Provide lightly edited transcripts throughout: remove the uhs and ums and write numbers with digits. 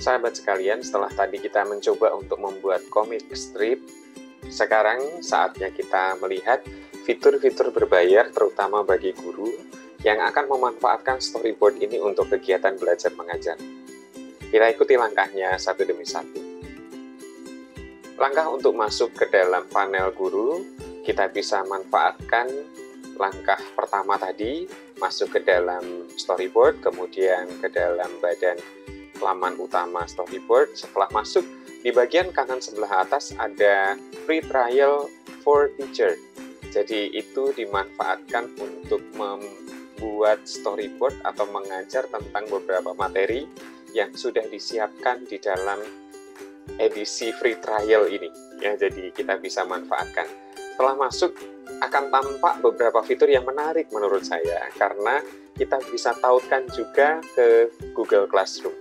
Sahabat sekalian, setelah tadi kita mencoba untuk membuat komik strip, sekarang saatnya kita melihat fitur-fitur berbayar terutama bagi guru yang akan memanfaatkan storyboard ini untuk kegiatan belajar mengajar. Kita ikuti langkahnya satu demi satu. Langkah untuk masuk ke dalam panel guru, kita bisa manfaatkan langkah pertama tadi, masuk ke dalam storyboard, kemudian ke dalam badan laman utama storyboard. Setelah masuk, di bagian kanan sebelah atas ada free trial for teacher. Jadi itu dimanfaatkan untuk membuat storyboard atau mengajar tentang beberapa materi yang sudah disiapkan di dalam edisi free trial ini. Ya, jadi kita bisa manfaatkan. Setelah masuk, akan tampak beberapa fitur yang menarik menurut saya, karena kita bisa tautkan juga ke Google Classroom.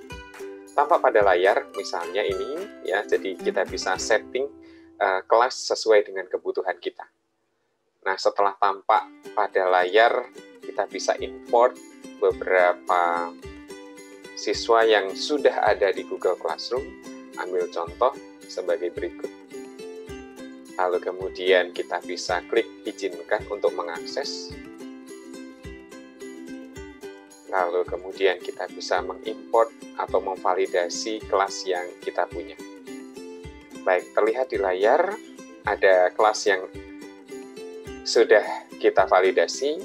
Tampak pada layar, misalnya ini, ya, jadi kita bisa setting kelas sesuai dengan kebutuhan kita. Nah, setelah tampak pada layar, kita bisa import beberapa siswa yang sudah ada di Google Classroom. Ambil contoh sebagai berikut. Lalu kemudian kita bisa klik izinkan untuk mengakses. Lalu kemudian kita bisa mengimport atau memvalidasi kelas yang kita punya. Baik, terlihat di layar ada kelas yang sudah kita validasi.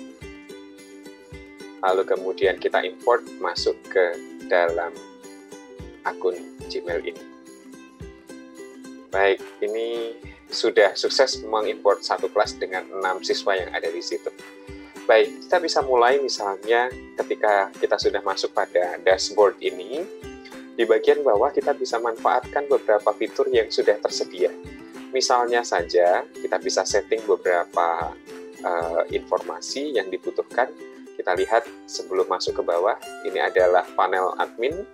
Lalu kemudian kita import masuk ke dalam akun Gmail ini. Baik, ini sudah sukses mengimport satu kelas dengan 6 siswa yang ada di situ. Baik, kita bisa mulai misalnya ketika kita sudah masuk pada dashboard ini, di bagian bawah kita bisa manfaatkan beberapa fitur yang sudah tersedia. Misalnya saja, kita bisa setting beberapa informasi yang dibutuhkan. Kita lihat sebelum masuk ke bawah, ini adalah panel admin,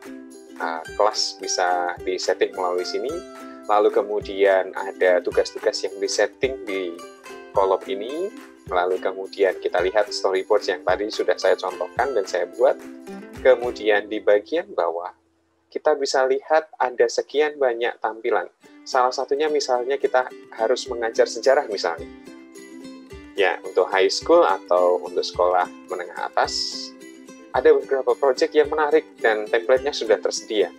kelas bisa disetting melalui sini. Lalu kemudian ada tugas-tugas yang disetting di kolom ini. Lalu kemudian kita lihat storyboard yang tadi sudah saya contohkan dan saya buat. Kemudian di bagian bawah, kita bisa lihat ada sekian banyak tampilan. Salah satunya misalnya kita harus mengajar sejarah misalnya. Ya, untuk high school atau untuk sekolah menengah atas, ada beberapa project yang menarik dan template-nya sudah tersedia.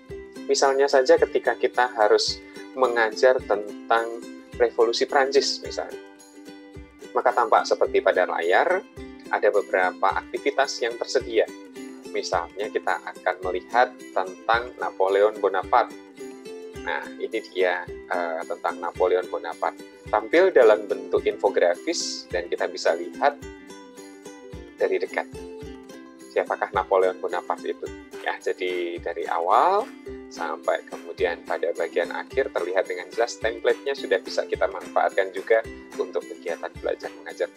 Misalnya saja ketika kita harus mengajar tentang revolusi Prancis misalnya. Maka tampak seperti pada layar, ada beberapa aktivitas yang tersedia. Misalnya kita akan melihat tentang Napoleon Bonaparte. Nah, ini dia tentang Napoleon Bonaparte. Tampil dalam bentuk infografis dan kita bisa lihat dari dekat. Siapakah Napoleon Bonaparte itu? Ya, jadi dari awal sampai kemudian pada bagian akhir terlihat dengan jelas template-nya sudah bisa kita manfaatkan juga untuk kegiatan belajar mengajar.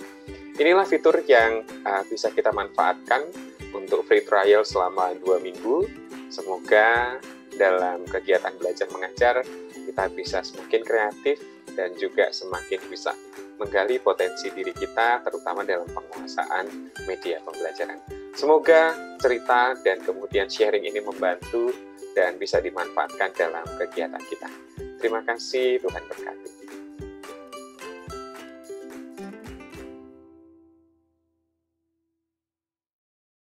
Inilah fitur yang bisa kita manfaatkan untuk free trial selama 2 minggu. Semoga dalam kegiatan belajar mengajar kita bisa semakin kreatif dan juga semakin bisa menggali potensi diri kita, terutama dalam penguasaan media pembelajaran. Semoga cerita dan kemudian sharing ini membantu dan bisa dimanfaatkan dalam kegiatan kita. Terima kasih, Tuhan berkati.